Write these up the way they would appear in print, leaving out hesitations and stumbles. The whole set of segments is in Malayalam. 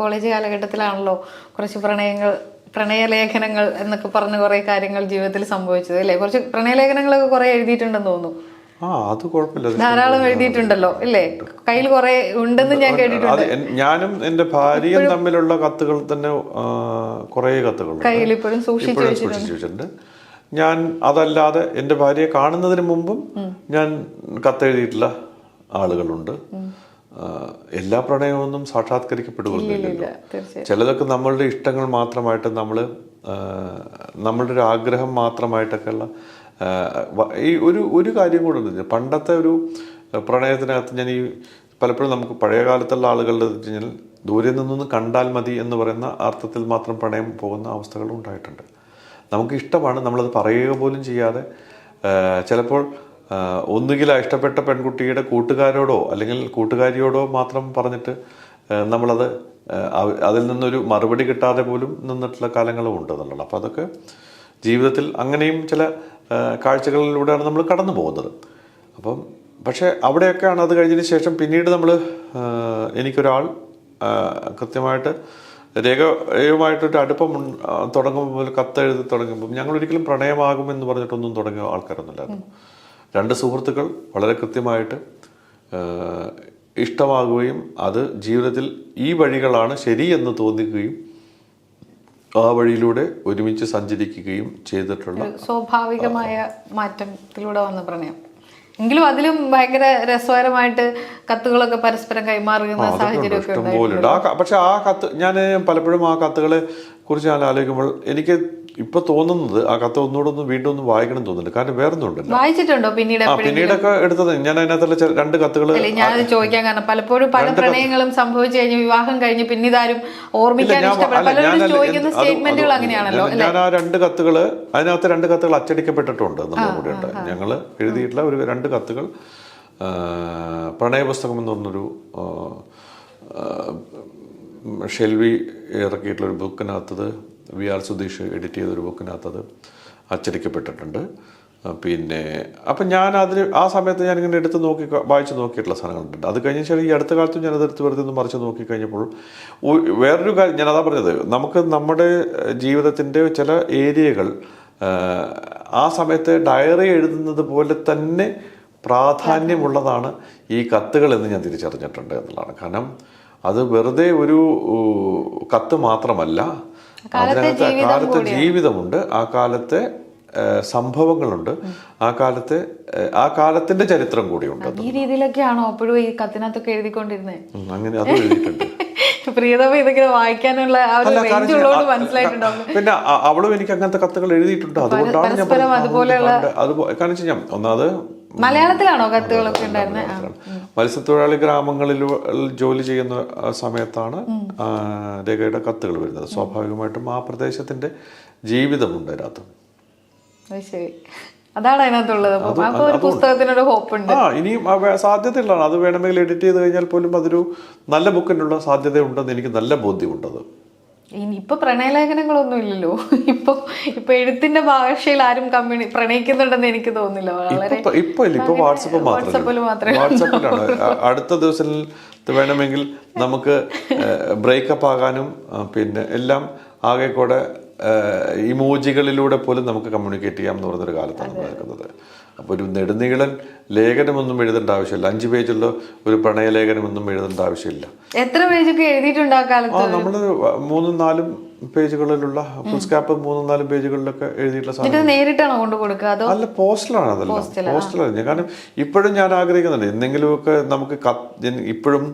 കോളേജ് കാലഘട്ടത്തിലാണല്ലോ കുറച്ച് പ്രണയലേഖനങ്ങൾ എന്നൊക്കെ പറഞ്ഞ കുറെ കാര്യങ്ങൾ ജീവിതത്തിൽ സംഭവിച്ചത് അല്ലേ? കുറച്ച് പ്രണയലേഖനങ്ങളൊക്കെ കുറെ എഴുതിയിട്ടുണ്ടെന്ന് തോന്നുന്നു. അത് കുഴപ്പമില്ല, ധാരാളം എഴുതിയിട്ടുണ്ടല്ലോ അല്ലേ? കയ്യിൽ കുറെ ഉണ്ടെന്ന് ഞാൻ കേട്ടിട്ടുണ്ട്. ഞാനും എന്റെ ഭാര്യയും തമ്മിലുള്ള കത്തുകൾ തന്നെ കുറെ കത്തുകൾ കയ്യിൽ ഇപ്പോഴും സൂക്ഷിച്ചു വെച്ചിട്ടുണ്ട്. ഞാൻ അതല്ലാതെ എന്റെ ഭാര്യയെ കാണുന്നതിന് മുമ്പും ഞാൻ കത്തെഴുതിയിട്ടുള്ള ആളുകളുണ്ട്. എല്ലാ പ്രണയമൊന്നും സാക്ഷാത്കരിക്കപ്പെടുകയില്ലല്ലോ. ചിലതൊക്കെ നമ്മളുടെ ഇഷ്ടങ്ങൾ മാത്രമായിട്ട് നമ്മളുടെ ഒരു ആഗ്രഹം മാത്രമായിട്ടൊക്കെയുള്ള ഈ ഒരു കാര്യം കൂടെ ഉണ്ട്. പണ്ടത്തെ ഒരു പ്രണയത്തിനകത്ത് ഞാൻ പലപ്പോഴും നമുക്ക് പഴയ കാലത്തുള്ള ആളുകളുടെ വെച്ച് കഴിഞ്ഞാൽ ദൂരെ നിന്നൊന്ന് കണ്ടാൽ മതി എന്ന് പറയുന്ന അർത്ഥത്തിൽ മാത്രം പ്രണയം പോകുന്ന അവസ്ഥകളും ഉണ്ടായിട്ടുണ്ട്. നമുക്ക് ഇഷ്ടമാണ്, നമ്മളത് പറയുക പോലും ചെയ്യാതെ ചിലപ്പോൾ ഒന്നുകിൽ ഇഷ്ടപ്പെട്ട പെൺകുട്ടിയുടെ കൂട്ടുകാരോടോ അല്ലെങ്കിൽ കൂട്ടുകാരിയോടോ മാത്രം പറഞ്ഞിട്ട് നമ്മളത് അതിൽ നിന്നൊരു മറുപടി കിട്ടാതെ പോലും നിന്നിട്ടുള്ള കാലങ്ങളും ഉണ്ട് എന്നുള്ളത്. അപ്പോൾ അതൊക്കെ ജീവിതത്തിൽ അങ്ങനെയും ചില കാഴ്ചകളിലൂടെയാണ് നമ്മൾ കടന്നു പോകുന്നത്. അപ്പം പക്ഷേ അവിടെയൊക്കെയാണ് അത് കഴിഞ്ഞതിന് ശേഷം പിന്നീട് എനിക്കൊരാൾ കൃത്യമായിട്ട് രേഖയുമായിട്ടൊരു അടുപ്പം തുടങ്ങുമ്പോൾ കത്തെഴുതി തുടങ്ങുമ്പോൾ ഞങ്ങളൊരിക്കലും പ്രണയമാകുമെന്ന് പറഞ്ഞിട്ടൊന്നും തുടങ്ങിയ ആൾക്കാരൊന്നുമില്ലായിരുന്നു. രണ്ട് സുഹൃത്തുക്കൾ വളരെ കൃത്യമായിട്ട് ഇഷ്ടമാകുകയും അത് ജീവിതത്തിൽ ഈ വഴികളാണ് ശരിയെന്ന് തോന്നിക്കുകയും ആ വഴിയിലൂടെ ഒരുമിച്ച് സഞ്ചരിക്കുകയും ചെയ്തിട്ടുള്ള സ്വാഭാവികമായ മാറ്റത്തിലൂടെ വന്ന പ്രണയം. എങ്കിലും അതിലും ഭയങ്കര രസകരമായിട്ട് കത്തുകളൊക്കെ പരസ്പരം കൈമാറുന്ന സാഹചര്യമൊക്കെ ഇഷ്ടംപോലുണ്ട്. പക്ഷെ ആ കത്ത് ഞാൻ പലപ്പോഴും ആ കത്തുകളെ കുറിച്ച് ഞാൻ ആലോചിക്കുമ്പോൾ എനിക്ക് ഇപ്പൊ തോന്നുന്നത് ആ കത്ത് വീണ്ടും ഒന്ന് വായിക്കണം തോന്നുന്നുണ്ട്. കാരണം വേറൊന്നും ഉണ്ടല്ലോ. വായിച്ചിട്ടുണ്ടോ പിന്നീടൊക്കെ എടുത്തത് ഞാൻ അതിനകത്തുള്ള രണ്ട് കത്തുകൾ ഞാനത് ചോദിക്കാൻ കാരണം പലപ്പോഴും പല പ്രണയങ്ങളും സംഭവിച്ചു കഴിഞ്ഞ് വിവാഹം കഴിഞ്ഞ് പിന്നെ ഇതാരും ഓർമ്മിക്കാൻ ചോദിക്കുന്ന സ്റ്റേറ്റ്മെന്റുകൾ അങ്ങനെയാണല്ലോ. ഞാൻ ആ അതിനകത്ത് രണ്ട് കത്തുകൾ അച്ചടിക്കപ്പെട്ടിട്ടുണ്ട് എന്നുള്ള കൂടെയുണ്ട്. ഞങ്ങൾ എഴുതിയിട്ടുള്ള ഒരു രണ്ട് കത്തുകൾ പ്രണയപുസ്തകം എന്ന് പറഞ്ഞൊരു ഷെൽവി ഇറക്കിയിട്ടുള്ളൊരു ബുക്കിനകത്തത് VR സുധീഷ് എഡിറ്റ് ചെയ്തൊരു ബുക്കിനകത്തത് അച്ചടിക്കപ്പെട്ടിട്ടുണ്ട്. പിന്നെ അപ്പം ഞാൻ ആ സമയത്ത് ഞാനിങ്ങനെ വായിച്ച് നോക്കിയിട്ടുള്ള സാധനങ്ങളുണ്ട്. അത് കഴിഞ്ഞ ശേഷം ഈ അടുത്ത കാലത്തും ഞാനതെടുത്ത് വെറുതെ ഒന്ന് മറിച്ച് നോക്കിക്കഴിഞ്ഞപ്പോൾ വേറൊരു കാര്യം ഞാനതാ പറഞ്ഞത്, നമുക്ക് നമ്മുടെ ജീവിതത്തിൻ്റെ ചില ഏരിയകൾ ആ സമയത്ത് ഡയറി എഴുതുന്നത് പോലെ തന്നെ പ്രാധാന്യമുള്ളതാണ് ഈ കത്തുകൾ എന്ന് ഞാൻ തിരിച്ചറിഞ്ഞിട്ടുണ്ട് എന്നുള്ളതാണ്. കാരണം അത് വെറുതെ ഒരു കത്ത് മാത്രമല്ല, അതിനകത്ത് കാലത്തെ ജീവിതമുണ്ട്, ആ കാലത്തെ സംഭവങ്ങളുണ്ട്, ആ കാലത്തിന്റെ ചരിത്രം കൂടിയുണ്ട്. ഈ രീതിയിലൊക്കെയാണോ അപ്പോഴും ഈ കത്തിനകത്തൊക്കെ എഴുതിക്കൊണ്ടിരുന്നത്? അങ്ങനെ അത് എഴുതിയിട്ടുണ്ട്. പ്രിയതമ ഇതൊക്കെ വായിക്കാനുള്ള പിന്നെ അവളും എനിക്ക് അങ്ങനത്തെ കത്തുകൾ എഴുതിയിട്ടുണ്ട്. അതുകൊണ്ടാണ് ഞാൻ കാരണം ഞാൻ ഒന്നാമത് മലയാളത്തിലാണോ കത്തുകളൊക്കെ ഉണ്ടായിരുന്നത്? മത്സ്യത്തൊഴിലാളി ഗ്രാമങ്ങളിൽ ജോലി ചെയ്യുന്ന സമയത്താണ് രേഖയുടെ കത്തുകൾ വരുന്നത്. സ്വാഭാവികമായിട്ടും ആ പ്രദേശത്തിന്റെ ജീവിതമുണ്ട് അതിനകത്ത്. അതാണ് അതിനകത്തുള്ളത്. പുസ്തകത്തിനൊരു ഹോപ്പുണ്ട്. ഇനിയും സാധ്യതയുള്ളതാണ്. അത് വേണമെങ്കിൽ എഡിറ്റ് ചെയ്ത് കഴിഞ്ഞാൽ പോലും അതൊരു നല്ല ബുക്കിനുള്ള സാധ്യതയുണ്ടെന്ന് എനിക്ക് നല്ല ബോധ്യമുണ്ടത്. ഇപ്പൊ പ്രണയലേഖനങ്ങളൊന്നും ഇല്ലല്ലോ. ഇപ്പൊ എഴുത്തിന്റെ ഭാഷയിൽ ആരും പ്രണയിക്കുന്നുണ്ടെന്ന് എനിക്ക് തോന്നുന്നില്ല. ഇപ്പൊ വാട്സപ്പിൽ മാത്രമേ. അടുത്ത ദിവസം വേണമെങ്കിൽ നമുക്ക് ബ്രേക്കപ്പ് ആകാനും പിന്നെ എല്ലാം ആകെ കൂടെ ഇമോജികളിലൂടെ പോലും നമുക്ക് കമ്മ്യൂണിക്കേറ്റ് ചെയ്യാം എന്ന് പറഞ്ഞൊരു കാലത്താണ് നടക്കുന്നത്. അപ്പോൾ ഒരു നെടുനീളൻ ലേഖനമൊന്നും എഴുതേണ്ട ആവശ്യമില്ല. 5 പേജുള്ള ഒരു പ്രണയലേഖനമൊന്നും എഴുതേണ്ട ആവശ്യമില്ല. എത്ര പേജൊക്കെ എഴുതിയിട്ടുണ്ട് ആ കാലത്ത്? നമ്മള് 3-4 പേജുകളിലുള്ള ഫുൾ സ്കാപ്പ് 3-4 പേജുകളിലൊക്കെ എഴുതിയിട്ടുള്ള സാധനം നേരിട്ടാണോ കൊണ്ടു കൊടുക്കുക? അല്ല, പോസ്റ്റലാണ്. അതെല്ലാം പോസ്റ്റലാണ്. കാരണം ഇപ്പോഴും ഞാൻ ആഗ്രഹിക്കുന്നുണ്ട് എന്തെങ്കിലുമൊക്കെ നമുക്ക് ഇപ്പോഴും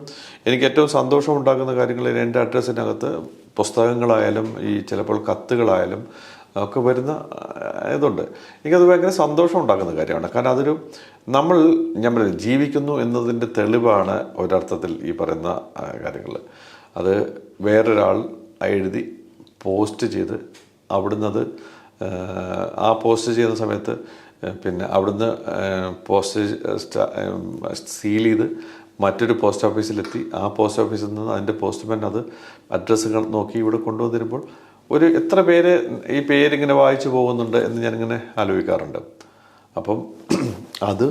എനിക്ക് ഏറ്റവും സന്തോഷം ഉണ്ടാക്കുന്ന കാര്യങ്ങൾ എൻ്റെ അഡ്രസ്സിനകത്ത് പുസ്തകങ്ങളായാലും ഈ ചിലപ്പോൾ കത്തുകളായാലും ഒക്കെ വരുന്ന ഇതുണ്ട്. എനിക്കത് ഭയങ്കര സന്തോഷം ഉണ്ടാക്കുന്ന കാര്യമാണ്. കാരണം ഞാൻ പറയുന്നത് ജീവിക്കുന്നു എന്നതിൻ്റെ തെളിവാണ് ഒരർത്ഥത്തിൽ ഈ പറയുന്ന കാര്യങ്ങൾ. അത് വേറൊരാൾ എഴുതി പോസ്റ്റ് ചെയ്ത് അവിടുന്ന് ആ പോസ്റ്റ് ചെയ്യുന്ന സമയത്ത് പിന്നെ അവിടുന്ന് പോസ്റ്റ് സീൽ ചെയ്ത് മറ്റൊരു പോസ്റ്റ് ഓഫീസിലെത്തി ആ പോസ്റ്റ് ഓഫീസിൽ നിന്ന് അതിൻ്റെ പോസ്റ്റ്മാൻ അത് അഡ്രസ്സുകൾ നോക്കി ഇവിടെ കൊണ്ടുവന്നിരുമ്പോൾ എത്ര പേര് ഈ പേരിങ്ങനെ വായിച്ചു പോകുന്നുണ്ട് എന്ന് ഞാനിങ്ങനെ ആലോചിക്കാറുണ്ട്. അപ്പം അത്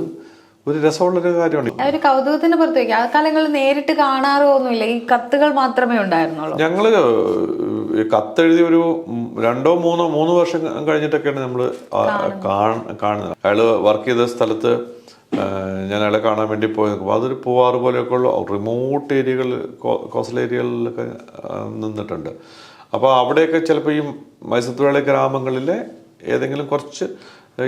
ഒരു രസമുള്ളൊരു കാര്യമാണ്. ഒരു കൗതുകത്തിന് പുറത്തേക്ക് ആ കാലങ്ങളിൽ നേരിട്ട് കാണാറൊന്നുമില്ല, ഈ കത്തുകൾ മാത്രമേ ഉണ്ടായിരുന്നുള്ളൂ. ഞങ്ങള് കത്തെഴുതി ഒരു 2-3 വർഷം കഴിഞ്ഞിട്ടൊക്കെയാണ് നമ്മൾ കാണുന്നത്. അയാള് വർക്ക് ചെയ്ത സ്ഥലത്ത് ഞാൻ അയാളെ കാണാൻ വേണ്ടി പോയി നോക്കുമ്പോൾ അതൊരു പൂവാറ് പോലെയൊക്കെ ഉള്ള റിമോട്ട് ഏരിയകൾ, കോസ്റ്റൽ ഏരിയകളിലൊക്കെ നിന്നിട്ടുണ്ട്. അപ്പോൾ അവിടെയൊക്കെ ചിലപ്പോൾ ഈ മൈസൂർ ഗ്രാമങ്ങളിലെ ഏതെങ്കിലും കുറച്ച്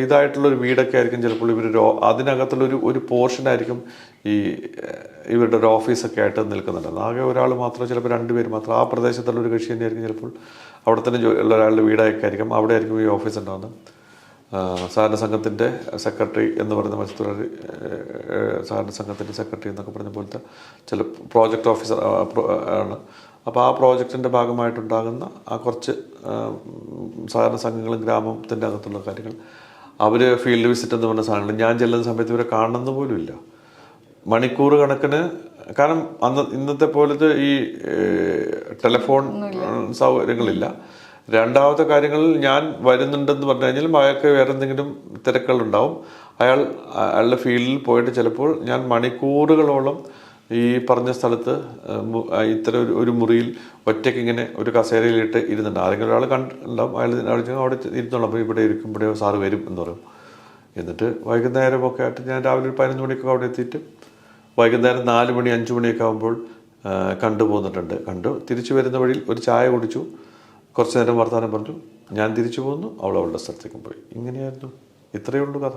ഇതായിട്ടുള്ളൊരു വീടൊക്കെ ആയിരിക്കും ചിലപ്പോൾ ഇവർ അതിനകത്തുള്ള ഒരു പോർഷനായിരിക്കും ഇവരുടെ ഒരു ഓഫീസൊക്കെ ആയിട്ട് നിൽക്കുന്നുണ്ട്. ആകെ ഒരാൾ മാത്രം, ചിലപ്പോൾ 2 പേര് മാത്രം ആ പ്രദേശത്തുള്ള ഒരു കക്ഷി തന്നെയായിരിക്കും ചിലപ്പോൾ അവിടെ തന്നെ ഉള്ള ഒരാളുടെ വീടൊക്കെ ആയിരിക്കും, അവിടെ ആയിരിക്കും ഈ ഓഫീസ് ഉണ്ടാകുന്നത്. സഹകരണ സംഘത്തിൻ്റെ സെക്രട്ടറി എന്ന് പറയുന്ന മത്സ്യത്തൊഴിലാളി സഹകരണ സംഘത്തിൻ്റെ സെക്രട്ടറി എന്നൊക്കെ പറഞ്ഞ പോലത്തെ ചില പ്രോജക്റ്റ് ഓഫീസർ ആണ്. അപ്പോൾ ആ പ്രോജക്റ്റിൻ്റെ ഭാഗമായിട്ടുണ്ടാകുന്ന ആ കുറച്ച് സഹകരണ സംഘങ്ങളും ഗ്രാമത്തിൻ്റെ അകത്തുള്ള കാര്യങ്ങൾ, അവർ ഫീൽഡ് വിസിറ്റ് എന്ന് പറഞ്ഞ സാധനങ്ങൾ ഞാൻ ചെല്ലുന്ന സമയത്ത് ഇവരെ കാണുന്ന പോലും ഇല്ല. മണിക്കൂർ കണക്കിന്, കാരണം ഇന്നത്തെ പോലത്തെ ഈ ടെലിഫോൺ സൗകര്യങ്ങളില്ല. രണ്ടാമത്തെ കാര്യങ്ങളിൽ ഞാൻ വരുന്നുണ്ടെന്ന് പറഞ്ഞു കഴിഞ്ഞാൽ അയാൾക്ക് വേറെ എന്തെങ്കിലും തിരക്കുകളുണ്ടാവും. അയാളുടെ ഫീൽഡിൽ പോയിട്ട് ചിലപ്പോൾ ഞാൻ മണിക്കൂറുകളോളം ഈ പറഞ്ഞ സ്ഥലത്ത് ഇത്തരം ഒരു മുറിയിൽ ഒറ്റയ്ക്ക് ഇങ്ങനെ ഒരു കസേരയിലിട്ട് ഇരുന്നുണ്ട്. ആരെങ്കിലും ഒരാൾ കണ്ടുണ്ടാവും, അയാൾ അവിടെ ഇരുന്നോളാം, അപ്പോൾ ഇവിടെ ഇരിക്കുമ്പോഴേ സാറ് വരും എന്ന് പറയും. എന്നിട്ട് വൈകുന്നേരമൊക്കെ ആയിട്ട് ഞാൻ രാവിലെ ഒരു 11 മണിക്കൊക്കെ അവിടെ എത്തിയിട്ട് വൈകുന്നേരം 4 മണി 5 മണിയൊക്കെ ആകുമ്പോൾ കണ്ടുപോന്നിട്ടുണ്ട്. തിരിച്ചു വരുന്ന വഴിയിൽ ഒരു ചായ കുടിച്ചു, കുറച്ച് നേരം വർത്തമാനം പറഞ്ഞു, ഞാൻ തിരിച്ചു പോന്നു, അവളുടെ സ്ഥലത്തേക്കും പോയി. ഇങ്ങനെയായിരുന്നു. ഇത്രയേ ഉള്ളൂ കഥ.